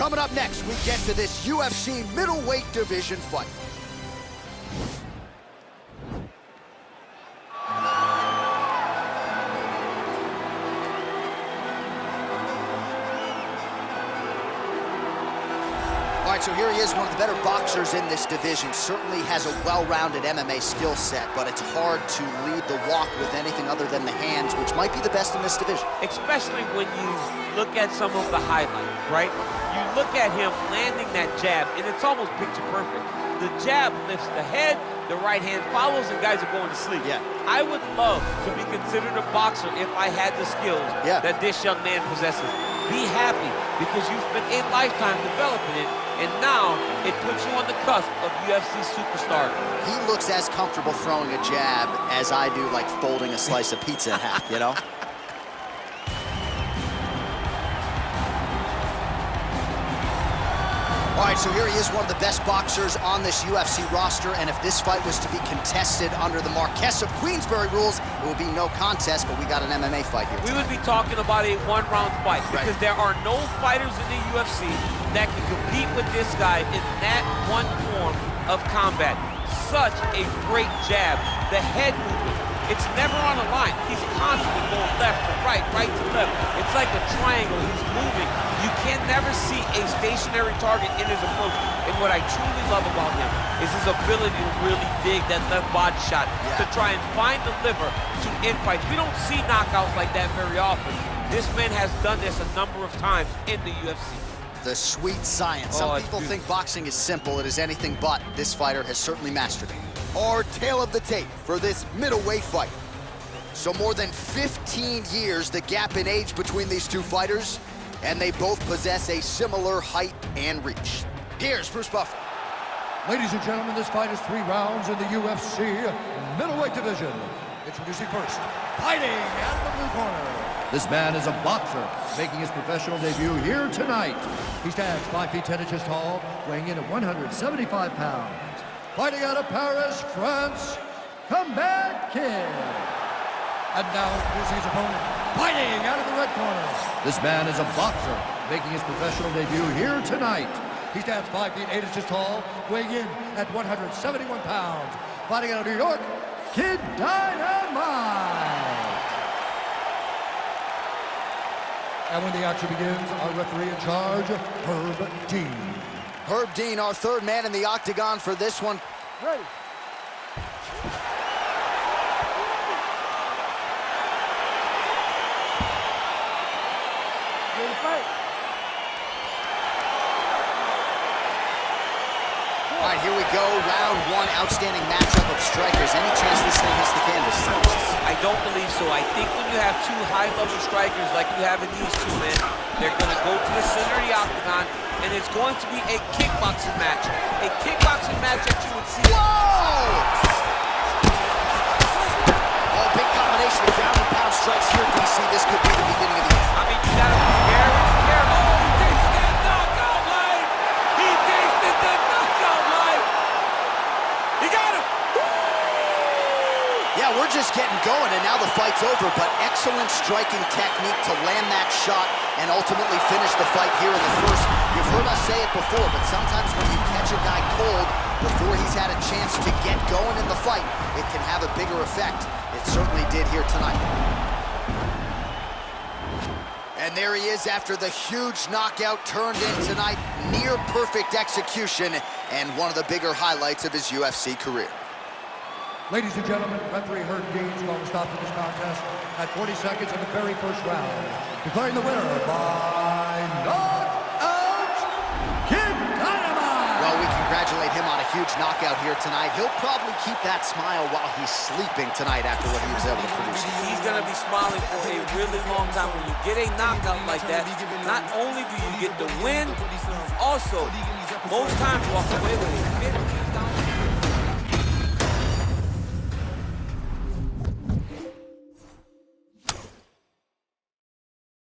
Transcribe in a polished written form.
Coming up next, we get to this UFC middleweight division fight. All right, so here he is, one of the better boxers in this division. Certainly has a well-rounded MMA skill set, but it's hard to lead the walk with anything other than the hands, which might be the best in this division. Especially when you look at some of the highlights, right? You look at him landing that jab, and it's almost picture perfect. The jab lifts the head, the right hand follows, and guys are going to sleep. Yeah. I would love to be considered a boxer if I had the skills that this young man possesses. Be happy, because you've spent a lifetime developing it, and now it puts you on the cusp of UFC superstar. He looks as comfortable throwing a jab as I do, like folding a slice of pizza in half, you know? All right, so here he is, one of the best boxers on this UFC roster, and if this fight was to be contested under the Marquess of Queensberry rules, it would be no contest, but we got an MMA fight here tonight. We would be talking about a one-round fight, because there are no fighters in the UFC that can compete with this guy in that one form of combat. Such a great jab, the head movement. It's never on a line. He's constantly going left to right, right to left. It's like a triangle. He's moving. You can never see a stationary target in his approach. And what I truly love about him is his ability to really dig that left body shot to try and find the liver to end fights. We don't see knockouts like that very often. This man has done this a number of times in the UFC. The sweet science. Some people think boxing is simple. It is anything but. This fighter has certainly mastered it. Our tale of the tape for this middleweight fight. So more than 15 years, the gap in age between these two fighters, and they both possess a similar height and reach. Here's Bruce Buffer. Ladies and gentlemen, this fight is 3 rounds in the UFC middleweight division. Introducing first, fighting out of the blue corner. This man is a boxer, making his professional debut here tonight. He stands 5 feet 10 inches tall, weighing in at 175 pounds. Fighting out of Paris, France, Combat Kid. And now, here's his opponent, fighting out of the red corner. This man is a boxer, making his professional debut here tonight. He stands 5 feet 8 inches tall, weighing in at 171 pounds. Fighting out of New York, Kid Dynamite. And when the action begins, our referee in charge, Herb Dean. Herb Dean, our third man in the octagon for this one. Ready. Ready to fight. All right, here we go. Round 1, outstanding matchup of strikers. Any chance this thing hits the canvas? I don't believe so. I think when you have 2 high-level strikers like you have in these two men, they're going to go to the center of the octagon, and it's going to be a kickboxing match. A kickboxing match that you would see. Whoa! Oh, big combination of ground and pound strikes here, DC. This could be the beginning of the end. I mean, you got to be very careful. Oh, he tasted that knockout life. He tasted the knockout life. He got him. Yeah, we're just getting going, and now the fight's over, but excellent striking technique to land that shot and ultimately finish the fight here in the first. You've heard us say it before, but sometimes when you catch a guy cold before he's had a chance to get going in the fight, it can have a bigger effect. It certainly did here tonight. And there he is after the huge knockout turned in tonight. Near perfect execution and one of the bigger highlights of his UFC career. Ladies and gentlemen, referee Herb Dean's going to stop this contest at 40 seconds of the very first round, declaring the winner by knockout, Kid Dynamite. Well, we congratulate him on a huge knockout here tonight. He'll probably keep that smile while he's sleeping tonight after what he was able to produce. He's going to be smiling for a really long time. When you get a knockout like that, not only do you get the win, you also, most times, walk away with a $50,000